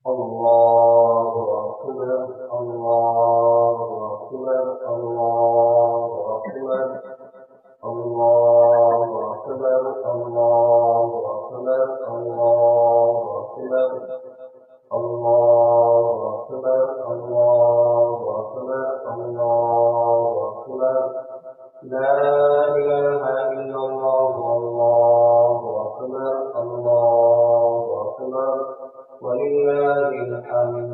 الله أكبر الله أكبر الله أكبر الله أكبر الله أكبر الله أكبر الله أكبر الله أكبر الله أكبر لا إله إلا الله الله أكبر الله أكبر ولله الحمد.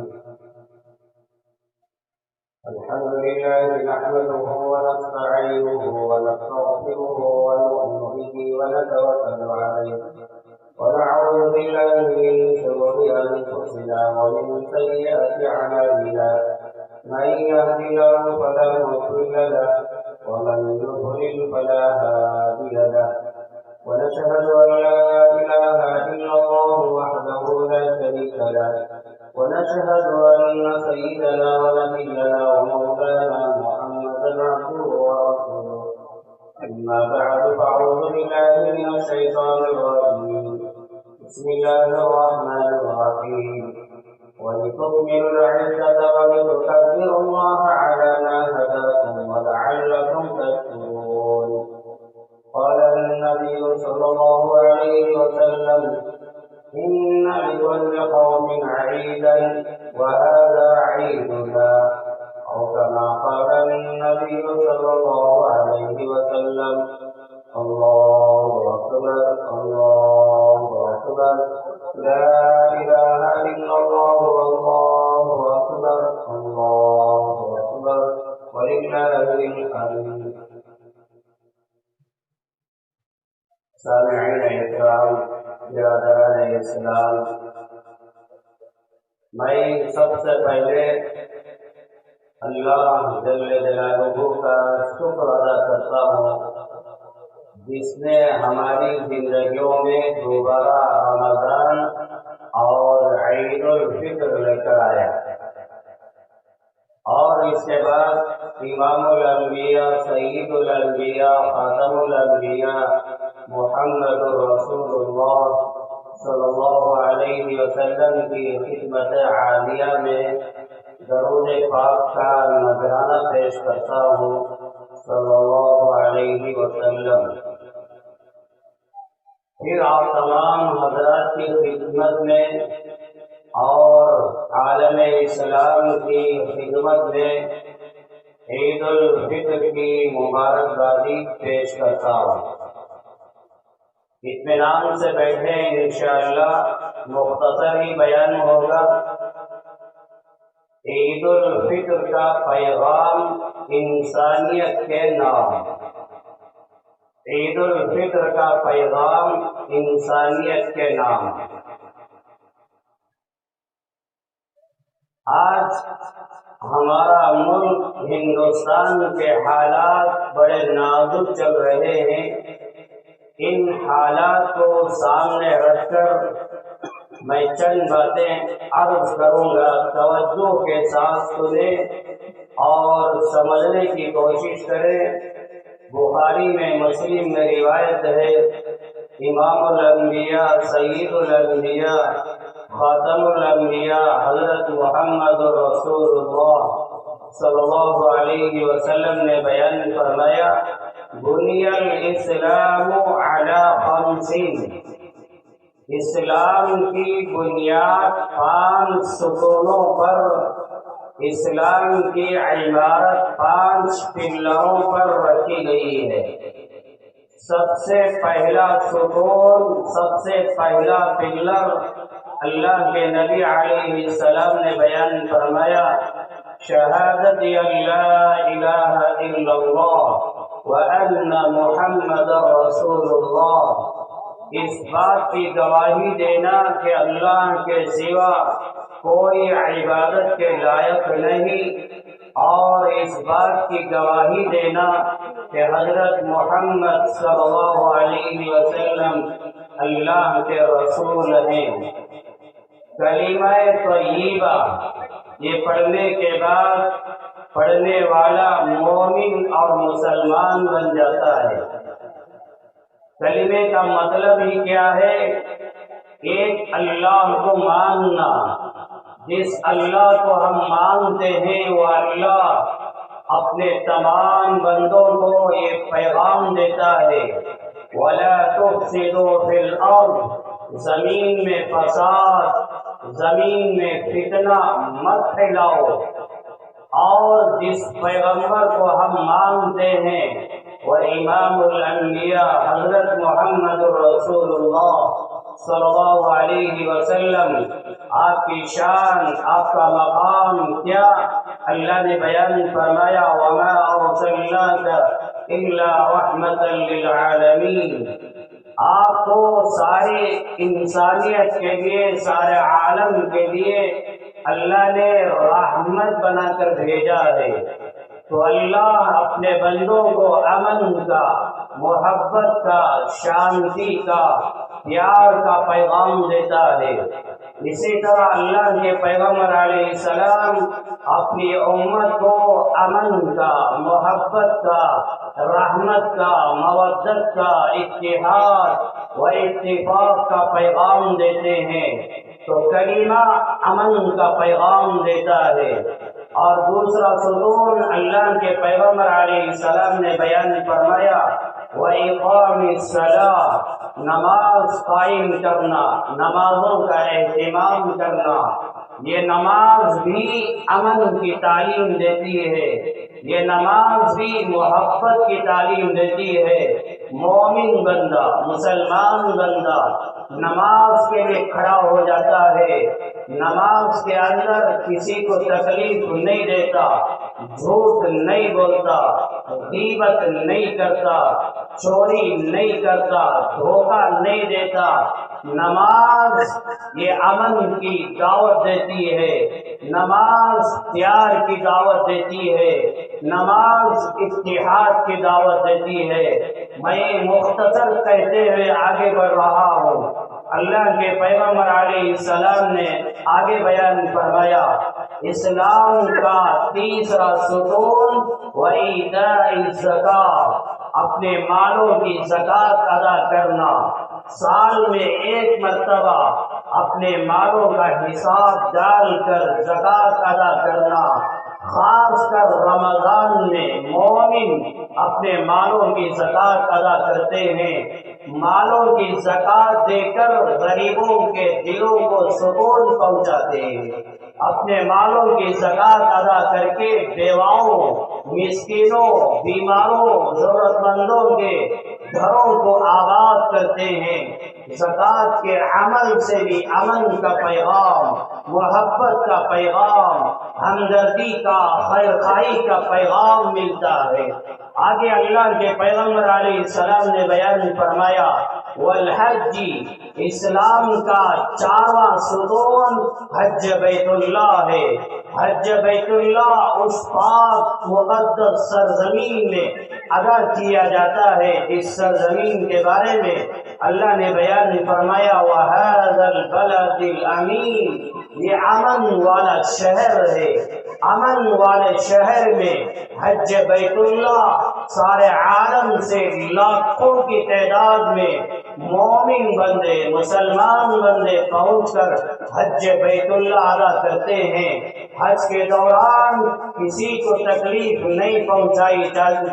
الحمد لله نحمده ونستعينه ونستغفره ونؤمن به ونتوكل عليه ونعوذ بالله من شرور أنفسنا ومن سيئات أعمالنا من يهد الله فلا مضل له ومن يضلل فلا هادي له ونشهد أن لا إله إلا الله وحده لا شريك له ونشهد أن سيدنا ونبينا ومولانا محمدا عبده ورسوله. أما بعد فأعوذ بالله من الشيطان الرجيم. بسم الله الرحمن الرحيم. ولتكملوا العدة ولتكبروا الله على ما هداكم ولعلكم تشكرون. قال النبي صلى الله عليه وسلم: إن لكل قوم عيدا وهذا عيدنا، أو كما قال النبي صلى الله عليه وسلم. الله أكبر الله أكبر لا إله إلا الله والله أكبر الله أكبر ولله الحمد. سامعین اکرام، برادران اسلام، میں سب سے پہلے اللہ جل جلالہ کا شکر ادا کرتا ہوں جس نے ہماری زندگیوں میں دوبارہ رمضان اور عید الفطر لے کر آیا، اور اس کے بعد امام الانبیاء سید الانبیاء خاتم الانبیاء محمد رسول اللہ صلی اللہ علیہ وسلم کی خدمت عالیہ میں درود پاک کا نذرانہ پیش کرتا ہوں صلی اللہ علیہ وسلم۔ پھر آپ تمام حضرات کی خدمت میں اور عالم اسلام کی خدمت میں عید الفطر کی مبارکبادی پیش کرتا ہوں۔ اطمینان سے بیٹھے، انشاءاللہ مختصر ہی بیان ہوگا۔ عید الفطر کا پیغام انسانیت کے نام، عید الفطر کا پیغام انسانیت کے نام۔ آج ہمارا ملک ہندوستان کے حالات بڑے نازک چل رہے ہیں۔ ان حالات کو سامنے رکھ کر میں چند باتیں عرض کروں گا، توجہ کے ساتھ سنیں اور سمجھنے کی کوشش کریں۔ بخاری میں، مسلم میں روایت ہے، امام الانبیاء سید الانبیاء خاتم الانبیاء حضرت محمد رسول اللہ صلی اللہ علیہ وسلم نے بیان فرمایا: بنی الاسلام علی خمس، اسلام کی بنیاد 5 ستونوں پر، اسلام کی عمارت 5 پلروں پر رکھی گئی ہے۔ سب سے پہلا ستون، سب سے پہلا پلر اللہ کے نبی علیہ السلام نے بیان فرمایا: شہادت لا الہ الا اللہ وَأَنَّ مُحَمَّدَ رَسُولُ اللَّهِ، اس بات کی گواہی دینا کہ اللہ کے سوا کوئی عبادت کے لائق نہیں، اور اس بات کی گواہی دینا کہ حضرت محمد صلی اللہ علیہ وسلم اللہ کے رسول ہیں۔ کلمہ طیبہ، یہ پڑھنے کے بعد پڑھنے والا مومن اور مسلمان بن جاتا ہے۔ کلمے کا مطلب ہی کیا ہے؟ ایک اللہ کو ماننا، جس اللہ کو ہم مانتے ہیں وہ اللہ اپنے تمام بندوں کو یہ پیغام دیتا ہے وَلَا تُفْسِدُوا فِي الْأَرْضِ، زمین میں فساد، زمین میں فتنہ مت پھیلاؤ۔ اور جس پیغمبر کو ہم مانتے ہیں وہ امام الانبیاء حضرت محمد رسول اللہ صلی اللہ علیہ وسلم، آپ کی شان، آپ کا مقام کیا اللہ نے بیان فرمایا وَمَا أَرْسَلْنَاكَ إِلَّا رَحْمَةً لِلْعَالَمِينَ، آپ کو سارے انسانیت کے لیے، سارے عالم کے لیے اللہ نے رحمت بنا کر بھیجا ہے۔ تو اللہ اپنے بندوں کو امن کا، محبت کا، شانتی کا، پیار کا پیغام دیتا ہے۔ اسی طرح اللہ کے پیغمبر علیہ السلام اپنی امت کو امن کا، محبت کا، رحمت کا، مودت کا، اتحاد و اتفاق کا پیغام دیتے ہیں۔ تو کلمہ امن کا پیغام دیتا ہے۔ اور دوسرا ستون اللہ کے پیغمبر علیہ السلام نے بیان فرمایا وَإِقَامِ الصَّلَاةِ، نماز قائم کرنا، نمازوں کا اہتمام کرنا۔ یہ نماز بھی امن کی تعلیم دیتی ہے، یہ نماز بھی محبت کی تعلیم دیتی ہے۔ مومن بندہ، مسلمان بندہ نماز کے لیے کھڑا ہو جاتا ہے، نماز کے اندر کسی کو تکلیف نہیں دیتا، جھوٹ نہیں بولتا، غیبت نہیں کرتا، چوری نہیں کرتا، دھوکہ نہیں دیتا۔ نماز یہ امن کی دعوت دیتی ہے، نماز پیار کی دعوت دیتی ہے، نماز اتحاد کی دعوت دیتی ہے۔ میں مختصر کہتے ہوئے آگے بڑھ رہا ہوں۔ اللہ کے پیغمبر علیہ السلام نے آگے بیان فرمایا اسلام کا تیسرا ستون وَإِيتَاءِ الزَّكَاةِ، اپنے مالوں کی زکوٰۃ ادا کرنا۔ سال میں ایک مرتبہ اپنے مالوں کا حساب ڈال کر زکوٰۃ ادا کرنا۔ خاص کر رمضان میں مومن اپنے مالوں کی زکوٰۃ ادا کرتے ہیں۔ مالوں کی زکوٰۃ دے کر غریبوں کے دلوں کو سکون پہنچاتے ہیں۔ اپنے مالوں کی زکوٰۃ ادا کر کے بیواؤں، مسکینوں، بیماروں، ضرورت مندوں کے گھروں کو آباد کرتے ہیں۔ زکوٰۃ کے عمل سے بھی امن کا پیغام، محبت کا پیغام، ہمدردی کا، خیرخواہی کا پیغام ملتا ہے۔ آگے اللہ کے پیغمبر علیہ السلام نے بیان فرمایا والحج، اسلام کا چارواں ستون حج بیت اللہ ہے۔ حج بیت اللہ اس پاک مقدس سرزمین میں ادا کیا جاتا ہے جس سرزمین کے بارے میں اللہ نے بیان فرمایا وَهَذَا الْبَلَدِ الْأَمِينِ، یہ امن والا شہر ہے۔ امن والے شہر میں حج بیت اللہ سارے عالم سے لاکھوں کی تعداد میں مومن بندے، مسلمان بندے پہنچ کر حج بیت اللہ ادا کرتے ہیں۔ حج کے دوران کسی کو تکلیف نہیں پہنچائی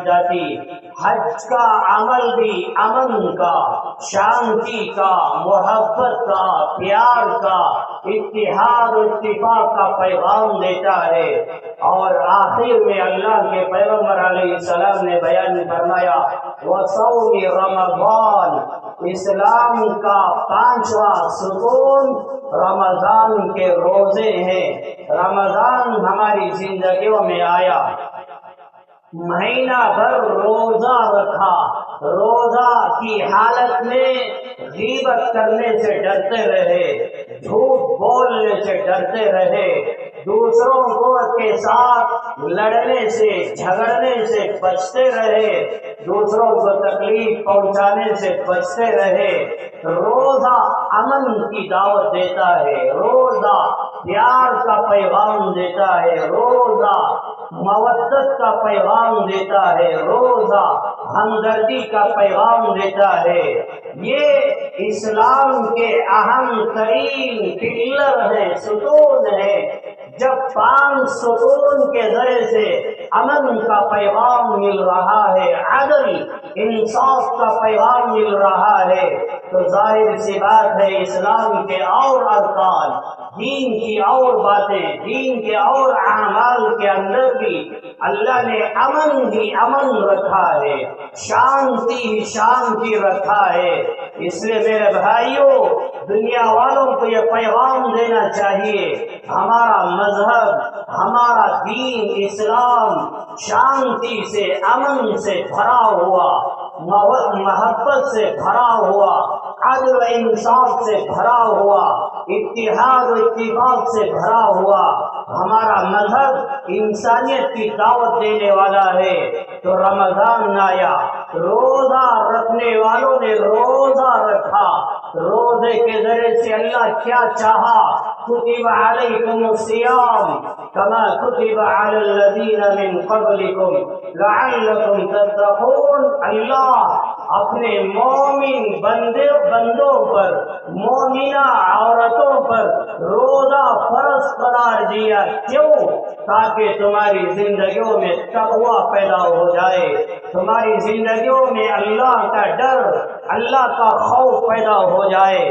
جاتی۔ حج کا عمل بھی امن کا، شانتی کا، محبت کا، پیار کا، اتحاد و اتفاق کا پیغام دیتا ہے۔ اور آخر میں اللہ کے پیغمبر علیہ السلام نے بیان فرمایا وَصَوْمِ رمضان، اسلام کا پانچواں ستون رمضان کے روزے ہیں۔ رمضان ہماری زندگیوں میں آیا، مہینہ بھر روزہ رکھا، روزہ کی حالت میں غیبت کرنے سے ڈرتے رہے، جھوٹ بولنے سے ڈرتے رہے، دوسروں کو کے ساتھ لڑنے سے، جھگڑنے سے بچتے رہے، دوسروں کو تکلیف پہنچانے سے بچتے رہے۔ روزہ امن کی دعوت دیتا ہے، روزہ پیار کا پیغام دیتا ہے، روزہ مودت کا پیغام دیتا ہے، روزہ ہمدردی کا پیغام دیتا ہے۔ یہ اسلام کے اہم ترین پلر ہے، ستون ہے۔ جب 5 ستون کے ذریعے سے امن کا پیغام مل رہا ہے، عدل انصاف کا پیغام مل رہا ہے، تو ظاہر سی بات ہے اسلام کے اور ارکان، دین کی اور باتیں، دین کے اور اعمال کے اندر بھی اللہ نے امن ہی امن رکھا ہے، شانتی ہی شانتی رکھا ہے۔ اس لیے میرے بھائیوں، دنیا والوں کو یہ پیغام دینا چاہیے، ہمارا مذہب، ہمارا دین اسلام شانتی سے، امن سے بھرا ہوا، محبت سے بھرا ہوا، عدل و انصاف سے بھرا ہوا، اتحاد و اتفاق سے بھرا ہوا ہمارا مذہب انسانیت کی دعوت دینے والا ہے۔ تو رمضان آیا، روزہ رکھنے والوں نے روزہ رکھا، روزے کے ذریعے سے اللہ کیا چاہا؟ کتب علیکم الصیام کما کتب علی الذین من قبلکم لعلکم تتقون۔ اللہ اپنے مومن بندوں پر، مومنہ عورتوں پر روزہ فرض قرار دیا، کیوں؟ تاکہ تمہاری زندگیوں میں تقوی پیدا ہو جائے، تمہاری زندگیوں میں اللہ کا ڈر، اللہ کا خوف پیدا ہو جائے۔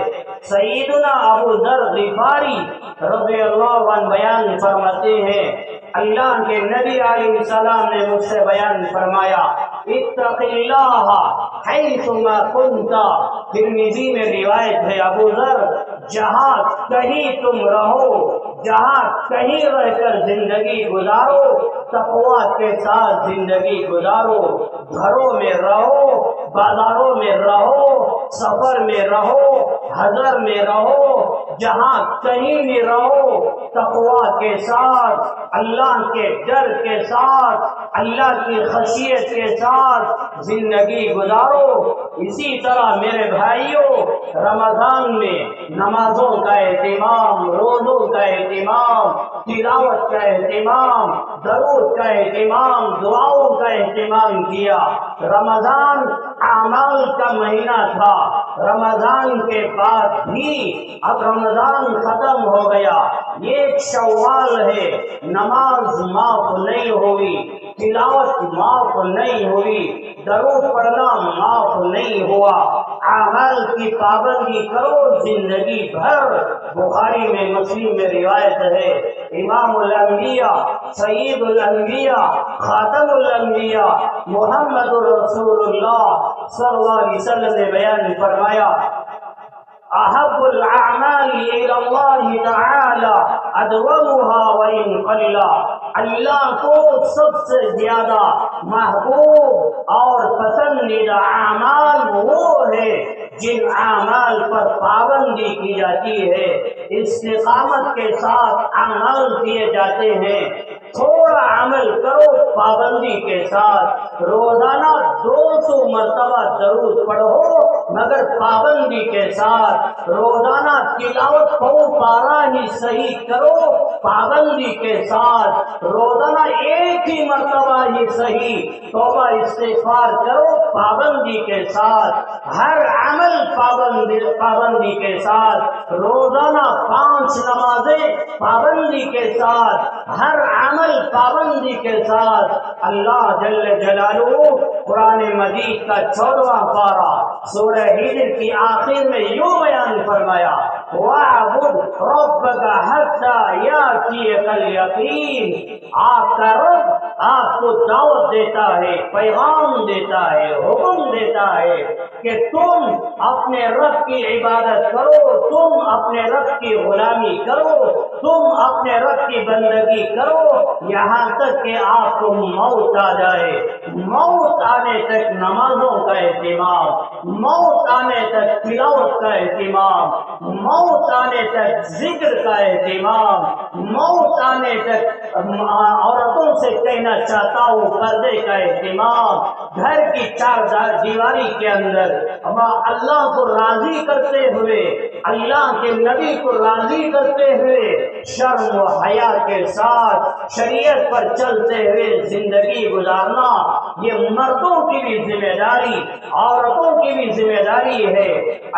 سیدنا ابو ذر غفاری رضی اللہ عنہ بیان فرماتے ہیں، اللہ کے نبی علیہ السلام نے مجھ سے بیان فرمایا، اتق اللہ حیثما کنت۔ ترمذی میں روایت ہے، ابو ذر جہاں کہیں تم رہو، جہاں کہیں رہ کر زندگی گزارو، تقوی کے ساتھ زندگی گزارو، گھروں میں رہو، بازاروں میں رہو، سفر میں رہو، حضر میں رہو، جہاں کہیں بھی رہو، تقوی کے ساتھ، اللہ کے ڈر کے ساتھ، اللہ کی خشیت کے ساتھ زندگی گزارو۔ اسی طرح میرے بھائیوں، رمضان میں نمازوں کا اہتمام، روزوں کا اہتمام، تلاوت کا اہتمام، درود کا اہتمام، دعاؤں کا اہتمام کیا۔ رمضان اعمال کا مہینہ تھا، رمضان کے بعد بھی اب رمضان ختم ہو گیا، یہ شوال ہے، نماز معاف نہیں ہوئی، تلاوت معاف نہیں ہوئی، درود پڑھنا معاف نہیں ہوا، اعمال کی پابندی کرو زندگی بھر۔ بخاری میں، مسلم میں روایت ہے، امام الانبیاء، سید الانبیاء، خاتم الانبیاء محمد رسول اللہ صلی اللہ علیہ وسلم نے بیان فرمایا، احب الاعمال الى اللہ تعالی ادومها وان قل۔ اللہ کو سب سے زیادہ محبوب اور پسندیدہ اعمال وہ ہے جن اعمال پر پابندی کی جاتی ہے، استقامت کے ساتھ اعمال کیے جاتے ہیں۔ تھوڑا عمل کرو پابندی کے ساتھ، روزانہ 200 مرتبہ درود پڑھو مگر پابندی کے ساتھ، روزانہ تلاوت پڑھو پارا ہی صحیح کرو پابندی کے ساتھ، روزانہ ایک ہی مرتبہ ہی صحیح توبہ استغفار کرو پابندی کے ساتھ، ہر عمل پابندی کے ساتھ، روزانہ 5 نمازیں پابندی کے ساتھ، ہر عمل پابندی کے ساتھ۔ اللہ جل جلالہ قرآن مجید کا 14واں پارہ سورہ ہجر کی آخر میں یوں بیان فرمایا، وَاعْبُدْ رَبَّكَ حَتَّى يَأْتِيَكَ الْيَقِينُ۔ آپ کا رب آپ کو دعوت دیتا ہے، پیغام دیتا ہے، حکم دیتا ہے کہ تم اپنے رب کی عبادت کرو، تم اپنے رب کی غلامی کرو، تم اپنے رب کی بندگی کرو، یہاں تک کہ آپ کو موت آ جائے۔ موت آنے تک نمازوں کا اہتمام، موت آنے تک تلاوت کا اہتمام، موت آنے تک ذکر کا اہتمام، موت آنے زمانے تک عورتوں سے کہنا چاہتا ہوں پردے کا اہتمام گھر کی چار دیواری کے اندر اللہ کو راضی کرتے ہوئے اللہ کے نبی کو راضی کرتے ہوئے شرم و حیا کے ساتھ شریعت پر چلتے ہوئے زندگی گزارنا یہ مردوں کی بھی ذمہ داری عورتوں کی بھی ذمہ داری ہے۔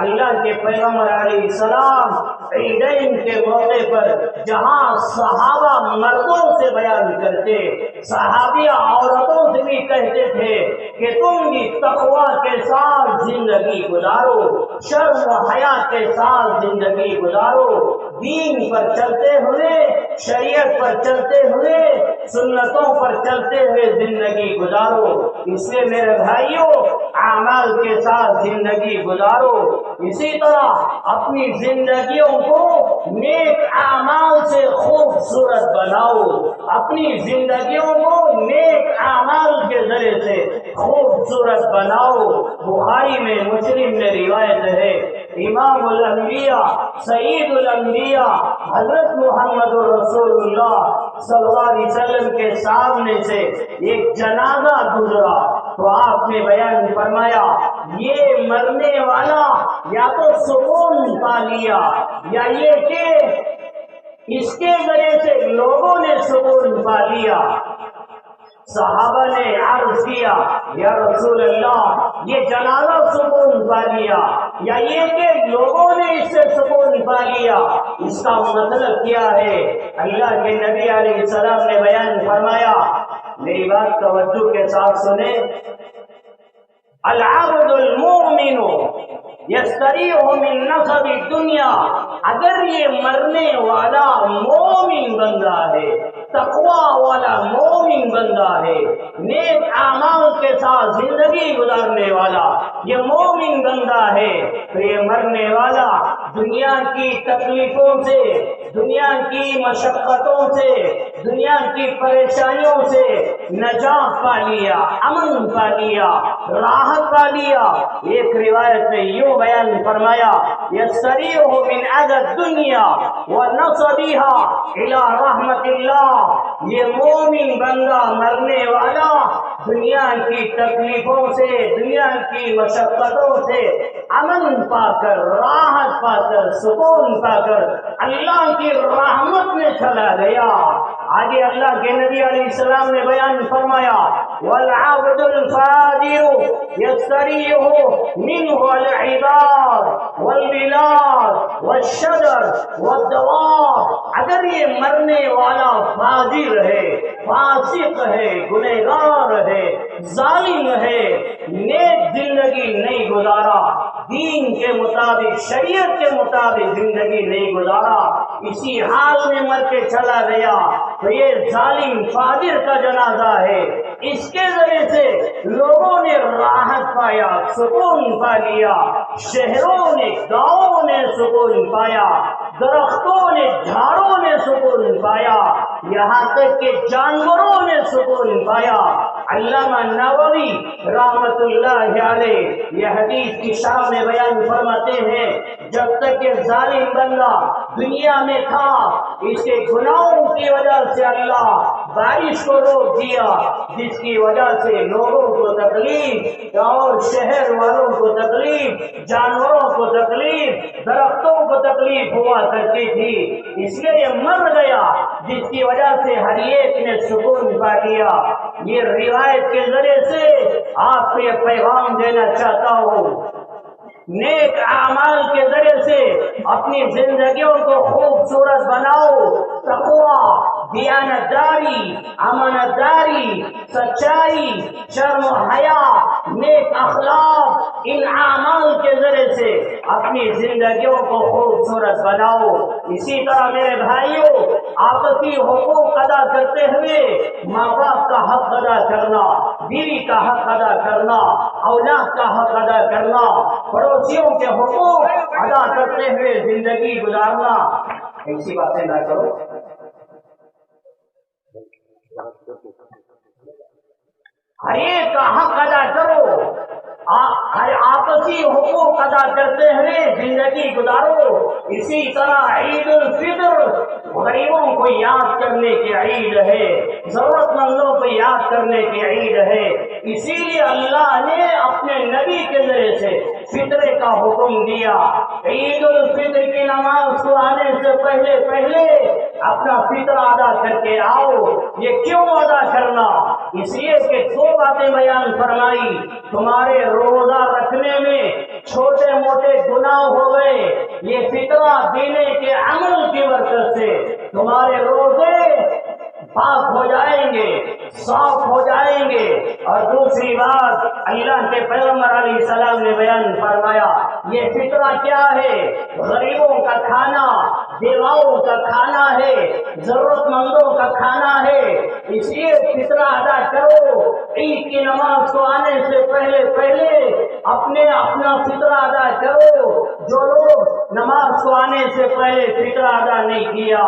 اللہ کے پیغمبر علیہ السلام عیدین کے موقع پر جہاں صحابہ مردوں سے بیان کرتے صحابیہ عورتوں سے بھی کہتے تھے کہ تم بھی تقوی کے ساتھ زندگی گزارو، شرم و حیا کے ساتھ زندگی گزارو، دین پر چلتے ہوئے شریعت پر چلتے ہوئے سنتوں پر چلتے ہوئے زندگی گزارو۔ اس لیے میرے بھائیوں اعمال کے ساتھ زندگی گزارو، اسی طرح اپنی زندگیوں کو نیک اعمال سے خوبصورت بناؤ، اپنی زندگیوں کو نیک اعمال کے ذریعے سے خوبصورت بناؤ۔ بخاری میں مسلم میں روایت ہے امام الانبیاء سید الانبیاء حضرت محمد رسول اللہ صلی اللہ علیہ وسلم کے سامنے سے ایک جنازہ گزرا تو آپ نے بیان فرمایا یہ مرنے والا یا تو سکون پا لیا یا یہ کہ اس کے ذریعے سے لوگوں نے سکون پا لیا۔ صحابہ نے عرض کیا یا رسول اللہ یہ جنازہ سکون پا لیا یا یہ کہ لوگوں نے اس سے سکون پا لیا، اس کا مطلب کیا ہے؟ اللہ کے نبی علیہ السلام نے بیان فرمایا، میری بات توجہ کے ساتھ سنیں، العبد المؤمن یستریح من نصب الدنیا، اگر یہ مرنے والا مومن بندہ ہے، تقوی والا مومن بندہ ہے، نیک اعمال کے ساتھ زندگی گزارنے والا یہ مومن بندہ ہے، تو یہ مرنے والا دنیا کی تکلیفوں سے، دنیا کی مشقتوں سے، دنیا کی پریشانیوں سے نجات پا لیا، امن پا لیا، راحت پا لیا۔ ایک روایت میں یوں بیان فرمایا یستریح من اذی الدنیا ونصبها الى رحمت اللہ، یہ مومن بندہ مرنے والا دنیا کی تکلیفوں سے، دنیا کی مشقتوں سے امن پا کر، راحت پا کر، سکون پا کر اللہ کی رحمت میں چلا گیا۔ آگے اللہ کے نبی علیہ السلام نے بیان فرمایا والعبد الفاجر یستریح منه العباد والبلاد والشجر والدواب، اگر یہ مرنے والا فاجر ہے، فاسق ہے، گنہگار ہے، ظالم ہے، نیک زندگی نہیں گزارا، دین کے مطابق شریعت کے مطابق زندگی نہیں گزارا، اسی حال میں مر کے چلا گیا، تو یہ ظالم فاجر کا جنازہ ہے۔ اس کے ذریعے سے لوگوں نے راحت پایا، سکون پا لیا، شہروں نے، گاؤں نے سکون پایا، درختوں نے، جھاڑوں نے سکون پایا، یہاں تک کہ جانوروں نے سکون پایا۔ علامہ نووی رحمت اللہ علیہ یہ حدیث کی شرح میں بیان فرماتے ہیں جب تک یہ ظالم بندہ دنیا میں تھا اس کے گناہوں کی وجہ سے اللہ بارش کو روک دیا، جس کی وجہ سے لوگوں کو تکلیف اور شہر والوں کو تکلیف، جانوروں کو تکلیف، درختوں کو تکلیف ہوا کرتی تھی، اس لیے یہ مر گیا، جس کی وجہ سے ہر ایک نے سکون پا لیا۔ یہ روایت کے ذریعے سے آپ کو یہ پیغام دینا چاہتا ہوں، نیک اعمال کے ذریعے سے اپنی زندگیوں کو خوبصورت بناؤ، تقوی، دیانتداری، امانتداری، سچائی، شرم و حیا، نیک اخلاق، ان اعمال کے ذریعے سے اپنی زندگیوں کو خوبصورت بناؤ۔ اسی طرح میرے بھائیوں آپسی حقوق ادا کرتے ہوئے ماں باپ کا حق ادا کرنا، بیوی کا حق ادا کرنا، اولاد کا حق ادا کرنا، پڑوسیوں کے حقوق ادا کرتے ہوئے زندگی گزارنا، ایسی باتیں نہ کرو۔ ہر ایک کا حق ادا کرو، آپسی حقوق ادا کرتے ہوئے زندگی گزارو۔ اسی طرح عید الفطر غریبوں کو یاد کرنے کی عید ہے، ضرورت مندوں کو یاد کرنے کی عید ہے۔ اسی لیے اللہ نے اپنے نبی کے ذریعے سے فطرے کا حکم دیا۔ عید الفطر کی نماز کو آنے سے پہلے پہلے اپنا فطر ادا کر کے آؤ۔ یہ کیوں ادا کرنا؟ اس لیے کہ دو باتیں بیان فرمائی، تمہارے روزہ رکھنے میں چھوٹے موٹے گناہ ہو گئے، یہ فطرہ دینے کے عمل کی برکت سے تمہارے روزے پاک ہو جائیں گے، صاف ہو جائیں گے۔ اور دوسری بات اللہ کے پیغمبر علیہ السلام نے بیان فرمایا، یہ فطرہ کیا ہے؟ غریبوں کا کھانا، بیواؤں کا کھانا ہے، ضرورت مندوں کا کھانا ہے۔ اس لیے فطرہ ادا کرو۔ عید کی نماز کو آنے سے پہلے پہلے اپنا فطرہ ادا کرو۔ جو لوگ نماز کو آنے سے پہلے فطرہ ادا نہیں کیا،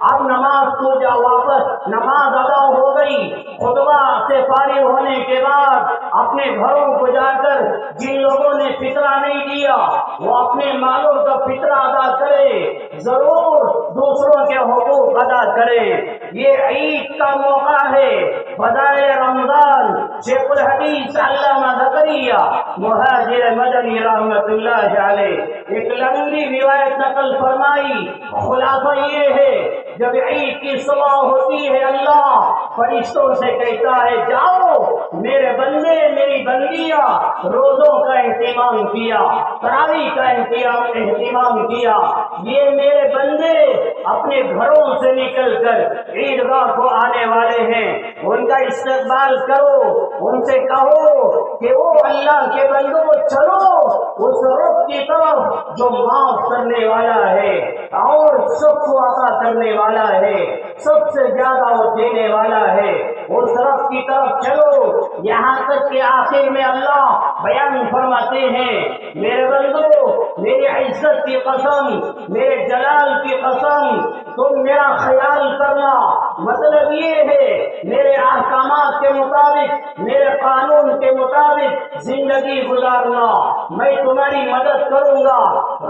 اب نماز کو جا واپس نماز ادا ہو گئی، خطبہ سے فارغ ہونے کے بعد اپنے گھروں کو جا کر جن لوگوں نے فطرہ نہیں دیا وہ اپنے مالوں کا فطرہ ادا کرے، ضرور دوسروں کے حقوق ادا کرے۔ یہ عید کا موقع ہے۔ فضائل رمضان شیخ الحدیث علامہ زکریا مہاجر مدنی رحمت اللہ علیہ ایک لمبی روایت نقل فرمائی۔ خلاصہ یہ ہے، جب عید کی صبح ہوتی ہے اللہ فرشتوں سے کہتا ہے، جاؤ میرے بندے میری بندیاں روزوں کا اہتمام کیا، تراویح کا اہتمام کیا، یہ میرے بندے اپنے گھروں سے نکل کر عیدگاہ کو آنے والے ہیں، ان کا استقبال کرو، ان سے کہو کہ وہ اللہ کے بندوں چلو اس رب کی طرف جو معاف کرنے والا ہے اور سب کو عطا کرنے والا ہے، سب سے زیادہ وہ دینے والا ہے، اس رب کی طرف چلو۔ یہاں تک کہ آخر میں اللہ بیان فرماتے ہیں، میرے بندو میری عزت کی قسم، میرے جلال کی قسم، تم میرا خیال کرنا، مطلب یہ ہے میرے احکامات کے مطابق، میرے قانون کے مطابق زندگی گزارنا، میں تمہاری مدد کروں گا،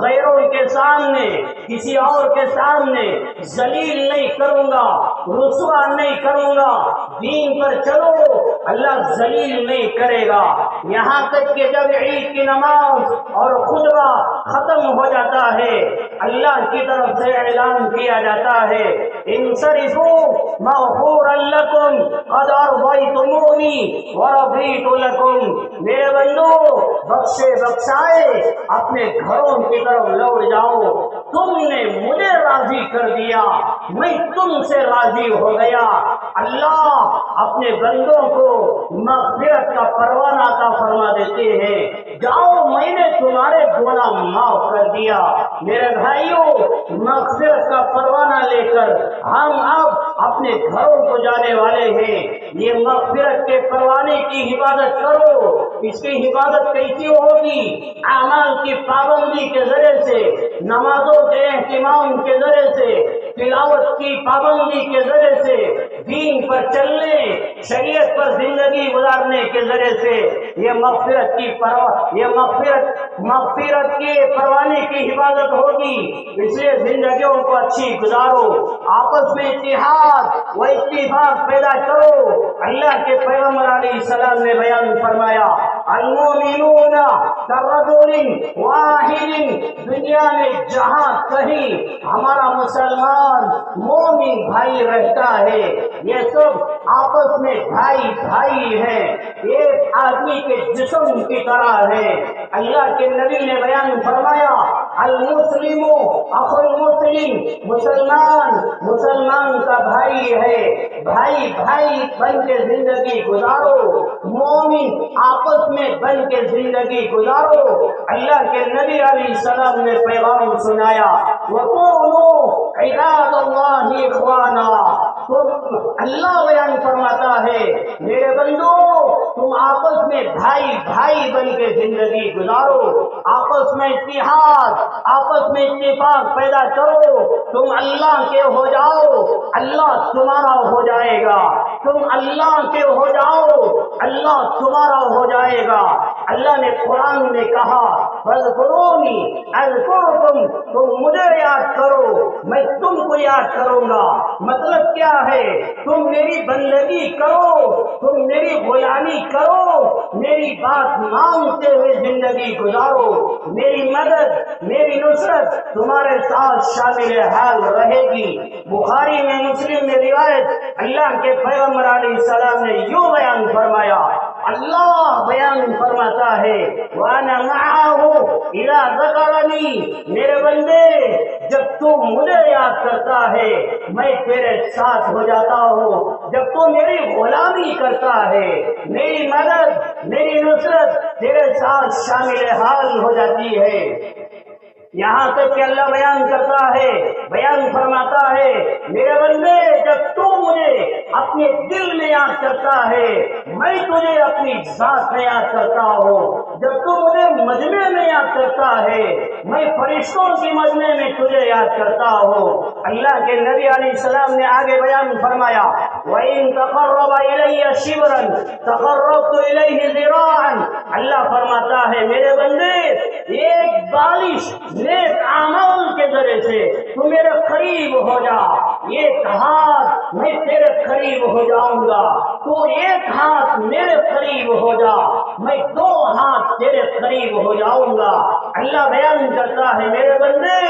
غیروں کے سامنے کسی اور کے سامنے ذلیل نہیں کروں گا، رسوا نہیں کروں گا، دین پر چلو اللہ ذلیل نہیں کرے گا۔ یہاں تک کہ جب عید کی نماز اور خطبہ ختم ہو جاتا ہے اللہ کی طرف سے اعلان کیا جاتا ہے، انصرفوا مغفورا لکم قد ارضیتمونی ورضیت لکم، میرے بندو بخشے بخشائے اپنے گھروں کی طرف لوٹ جاؤ، تم نے مجھے راضی کر دیا، میں تم سے راضی ہو گیا۔ اللہ اپنے بندوں کو مغفرت کا پروانہ عطا فرما دیتے ہیں، جاؤ میں نے تمہارے گناہ معاف کر دیا۔ میرے بھائیوں مغفرت کا پروانہ لے کر ہم اب اپنے گھروں کو جانے والے ہیں۔ یہ مغفرت کے پروانے کی حفاظت کرو۔ اس کی حفاظت کیسی ہوگی؟ اعمال کی پابندی کے ذریعے سے، نمازوں کے اہتمام کے ذریعے سے، تلاوت کی پابندی کے ذریعے سے، دین پر چلنے، شریعت پر زندگی گزارنے کے ذریعے سے یہ مغفرت کے پروانے کی حفاظت ہوگی۔ اس لیے زندگیوں کو اچھی گزارو، آپس میں اتحاد و اتفاق پیدا کرو۔ اللہ کے پیغمبر علیہ السلام نے بیان فرمایا، المؤمنون كرجل واحد، دنیا میں جہاں کہیں ہمارا مسلمان مومن بھائی رہتا ہے یہ سب آپس میں بھائی بھائی ہیں، ایک آدمی کے جسم کی طرح ہے۔ اللہ کے نبی نے بیان فرمایا، المسلم اخو المسلم، مسلمان کا بھائی ہے، بھائی بھائی بن کے زندگی گزارو، مومن آپس میں بن کے زندگی گزارو۔ اللہ کے نبی علیہ السلام نے پیغام سنایا، وَكُونُوا عِبَادَ اللَّهِ إِخْوَانًا، اللہ بیان فرماتا ہے میرے بندو تم آپس میں بھائی بھائی بن کے زندگی گزارو، آپس میں اتحاد، آپس میں اتفاق پیدا کرو، تم اللہ کے ہو جاؤ، اللہ تمہارا ہو جائے گا، تم اللہ کے ہو جاؤ، اللہ تمہارا ہو جائے گا۔ اللہ نے قرآن میں کہا فاذکرونی اذکرکم، تم مجھے یاد کرو میں تم کو یاد کروں گا۔ مطلب کیا ہے؟ تم میری بندگی کرو، تم میری غلامی کرو، میری بات مانتے ہوئے زندگی گزارو، میری مدد میری نصرت تمہارے ساتھ شامل حال رہے گی۔ بخاری میں مسلم میں روایت اللہ کے پیغمبر علیہ السلام نے یوں بیان فرمایا، اللہ بیان فرماتا ہے وَأَنَا مَعَهُ إِذَا ذَكَرَنِي، میرے بندے جب تو مجھے یاد کرتا ہے میں تیرے ساتھ ہو جاتا ہوں، جب تو میری غلامی کرتا ہے میری مدد میری نصرت تیرے ساتھ شامل حال ہو جاتی ہے۔ یہاں تک کہ اللہ بیان کرتا ہے، بیان فرماتا ہے میرے بندے جب تو مجھے اپنے دل میں یاد کرتا ہے میں تجھے اپنی ذات میں یاد کرتا ہوں، جب تو مجھے مجمع میں یاد کرتا ہے میں فرشتوں کی مجمع میں تجھے یاد کرتا ہوں۔ اللہ کے نبی علیہ السلام نے آگے بیان فرمایا وَإِن تَقَرَّبَ إِلَيَّ شِبْرًا تَقَرَّبْتُ إِلَيْهِ ذِرَاعًا، اللہ فرماتا ہے میرے بندے ایک بالش نیک عمل کے ذریعے سے تو میرے قریب ہو جا، ایک ہاتھ میں تیرے قریب ہو جاؤں گا، تو ایک ہاتھ میرے قریب ہو جا میں دو ہاتھ تیرے قریب ہو جاؤں گا۔ اللہ بیان کرتا ہے میرے بندے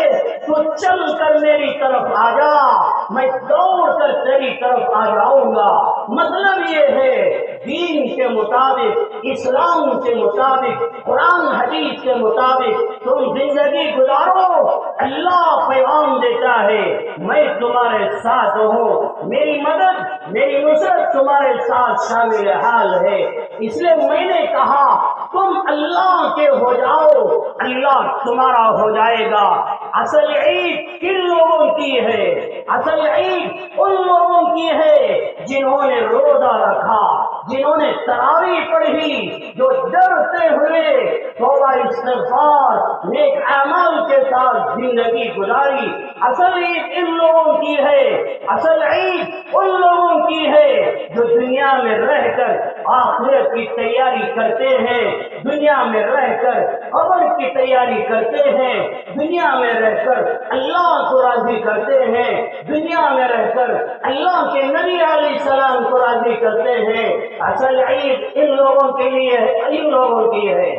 تو چل کر میری طرف آ جا میں دوڑ کر تیری طرف آ جاؤں گا۔ مطلب یہ ہے دین کے مطابق اسلام کے مطابق قرآن حدیث کے مطابق تم زندگی گزارو، اللہ پیغام دیتا ہے میں تمہارے ساتھ ہوں، میری مدد میری نصرت تمہارے ساتھ شامل حال ہے۔ اس لیے میں نے کہا تم اللہ کے ہو جاؤ اللہ تمہارا ہو جائے گا۔ اصل عید کن لوگوں کی ہے؟ اصل عید ان لوگوں کی ہے جنہوں نے روزہ رکھا، جنہوں نے تراویح پڑھی، جو ڈرتے ہوئے توبہ استغفار نیک اعمال کے ساتھ زندگی گزاری۔ اصل عید ان لوگوں کی ہے، اصل عید ان لوگوں کی ہے جو دنیا میں رہ کر آخرت کی تیاری کرتے ہیں، دنیا میں رہ کر قبر کی تیاری کرتے ہیں، دنیا میں رہ کر اللہ کو راضی کرتے ہیں، دنیا میں رہ کر اللہ کے نبی علیہ السلام کو راضی کرتے ہیں۔ اصل عید ان لوگوں کے لیے ہے، ان لوگوں کی ہے۔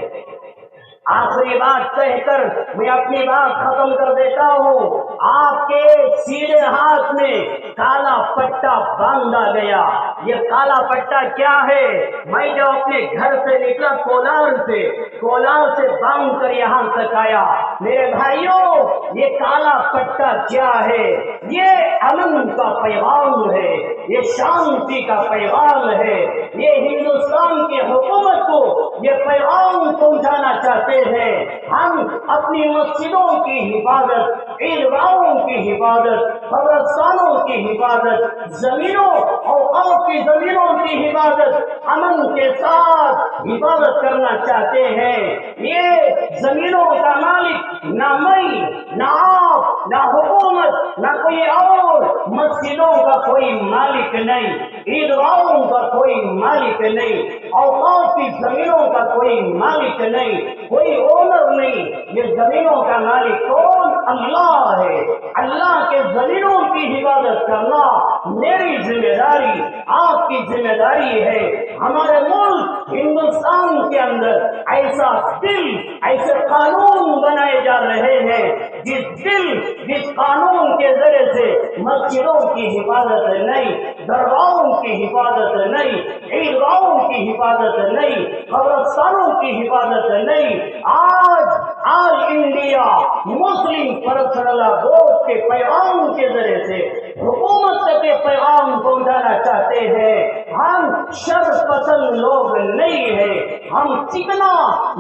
آخری بات کہہ کر میں اپنی بات ختم کر دیتا ہوں۔ آپ کے سیدھے ہاتھ میں کالا پٹا باندھا گیا، یہ کالا پٹا کیا ہے؟ میں جو اپنے گھر سے نکلا کولار سے باندھ کر یہاں تک آیا، میرے بھائیوں یہ کالا پٹا کیا ہے؟ یہ امن کا پیغام ہے، یہ شانتی کا پیغام ہے، یہ ہندوستان کی حکومت کو یہ پیغام پہنچانا چاہتے ہیں۔ ہم اپنی مسجدوں کی حفاظت، عیدگاہوں کی حفاظت، قبرستانوں کی حفاظت، زمینوں اوقاف کی زمینوں کی حفاظت امن کے ساتھ حفاظت کرنا چاہتے ہیں۔ یہ زمینوں کا مالک نہ میں نہ آپ نہ حکومت نہ کوئی اور، مسجدوں کا کوئی مالک نہیں، عیدگاہوں کا کوئی مالک نہیں، اوقاف کی زمینوں کا کوئی مالک نہیں، کوئی اونر نہیں۔ یہ زمینوں کا مالک کون؟ اللہ ہے۔ اللہ کے زمینوں کی حفاظت کرنا میری ذمہ داری، آپ کی ذمہ داری ہے۔ ہمارے ملک ہندوستان کے اندر ایسے قانون بنائے جا رہے ہیں جس قانون کے ذریعے سے مسجدوں کی حفاظت نہیں، درگاہوں کی حفاظت نہیں، عیدگاہوں کی حفاظت نہیں، قبرستانوں کی حفاظت نہیں۔ آج انڈیا مسلم پرسنل بورڈ کے پیغام کے ذریعے سے حکومت کے پیغام پہنچانا چاہتے ہیں۔ ہم شر پسند لوگ نہیں ہیں، ہم فتنہ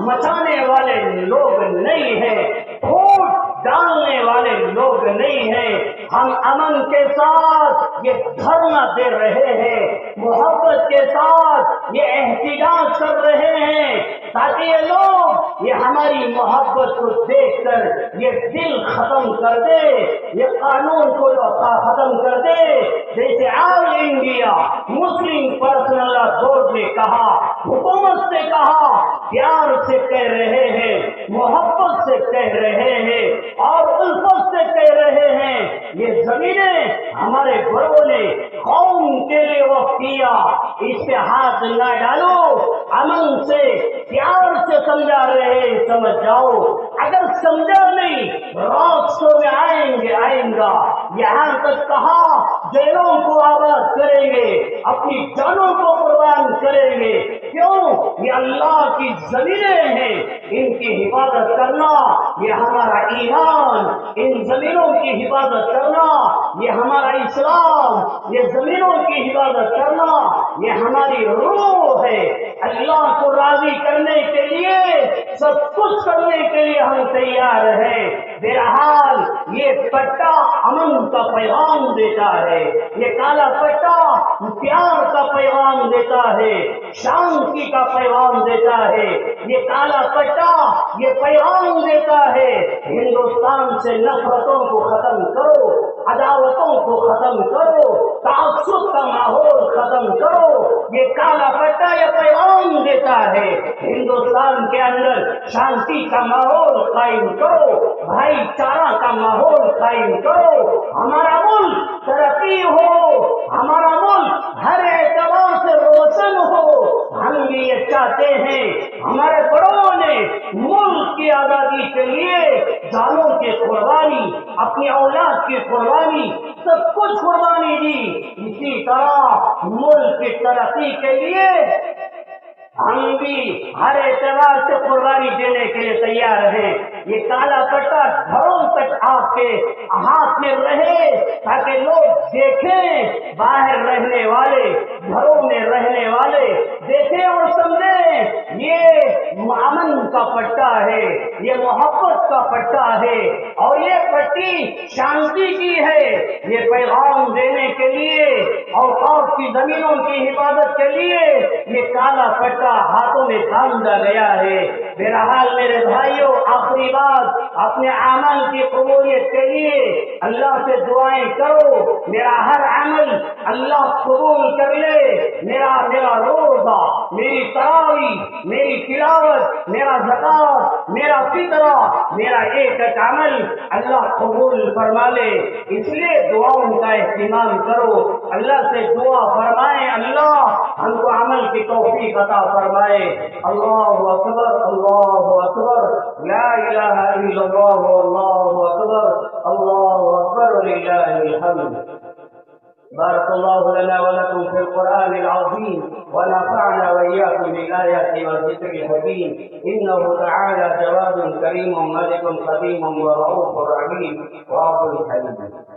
مچانے والے لوگ نہیں ہیں، ووٹ ڈالنے والے لوگ نہیں ہیں۔ ہم امن کے ساتھ یہ دھرنا دے رہے ہیں، محبت کے ساتھ یہ احتجاج کر رہے ہیں تاکہ یہ لوگ یہ ہماری محبت کو دیکھ کر یہ دل ختم کر دے، یہ قانون کو ختم کر دے، جیسے آل انڈیا مسلم پرسنل لا بورڈ نے کہا، حکومت سے کہا، پیار سے کہہ رہے ہیں، محبت سے کہہ رہے ہیں اور الفت سے کہہ رہے ہیں، یہ زمینیں ہمارے بڑوں نے قوم کے لیے وقف کیا، اس پہ ہاتھ نہ ڈالو، امن سے پیار سے سمجھا رہے سمجھ جاؤ، اگر سمجھا نہیں راستوں میں آئیں گا، یہاں تک کہا جیلوں کو آباد کریں گے، اپنی جانوں کو قربان کریں گے، کیوں؟ یہ اللہ کی زمینیں ہیں، ان کی حفاظت کرنا یہ ہمارا ایمان، ان زمینوں کی حفاظت کرنا یہ ہمارا اسلام، یہ زمینوں کی حفاظت کرنا یہ ہماری روح ہے۔ اللہ کو راضی کرنے کے لیے سب کچھ کرنے کے لیے ہم تیار ہیں۔ بہرحال یہ پٹا امن کا پیغام دیتا ہے، یہ کالا پٹا پیار کا پیغام دیتا ہے، شانتی کا پیغام دیتا ہے، یہ کالا پٹا یہ پیغام دیتا ہے ہندوستان سے نفرتوں کو ختم کرو، عداوتوں کو ختم کرو، تعصب کا ماحول ختم کرو، یہ کالا پٹا یہ پیغام دیتا ہے ہندوستان کے اندر شانتی کا ماحول قائم کرو، بھائی چارہ کا ماحول قائم کرو، ہمارا ملک ترقی ہو، ہمارا ملک ہر اعتبار سے روشن ہو۔ ہم بھی یہ چاہتے ہیں، ہمارے بڑوں نے ملک کی آزادی کے لیے جانوں کی قربانی، اپنی اولاد کی قربانی، سب کچھ قربانی دی، اسی طرح ملک کی ترقی کے لیے ہم بھی ہر اعتبار سے قربانی دینے کے لیے تیار ہیں۔ یہ کالا پٹا گھروں تک آپ کے ہاتھ میں رہے تاکہ لوگ دیکھیں، باہر رہنے والے، گھروں میں رہنے والے دیکھیں اور سمجھیں یہ امن کا پٹا ہے، یہ محبت کا پٹا ہے اور یہ پٹی شانتی کی ہے۔ یہ پیغام دینے کے لیے اور کی زمینوں کی حفاظت کے لیے یہ کالا پٹا ہاتھوں میں باندھا گیا ہے۔ بہرحال میرے بھائیوں، آخری بات، اپنے عمل کی قبولیت کے لیے اللہ سے دعائیں کرو، میرا ہر عمل اللہ قبول کر لے، میرا روزہ، میری تراویح، میری تلاوت، میرا زکات، میرا فطرہ، میرا ایک ایک عمل اللہ قبول فرما لے، اس لیے دعاؤں کا اہتمام کرو، اللہ سے دعا فرمائیں، اللہ ہم کو عمل کی توفیق عطا فرمائے۔ اللہ اکبر، اللہ اکبر، لا الہ الا اللہ، اللہ اکبر، اللہ اکبر، وللہ الحمد۔ بارك الله لنا ولكم في القرآن العظيم ونفعنا وإياكم بالآيات والذكر الحكيم، إنه تعالى جواد كريم ملك قديم ورؤوف رحيم وعفو حليم۔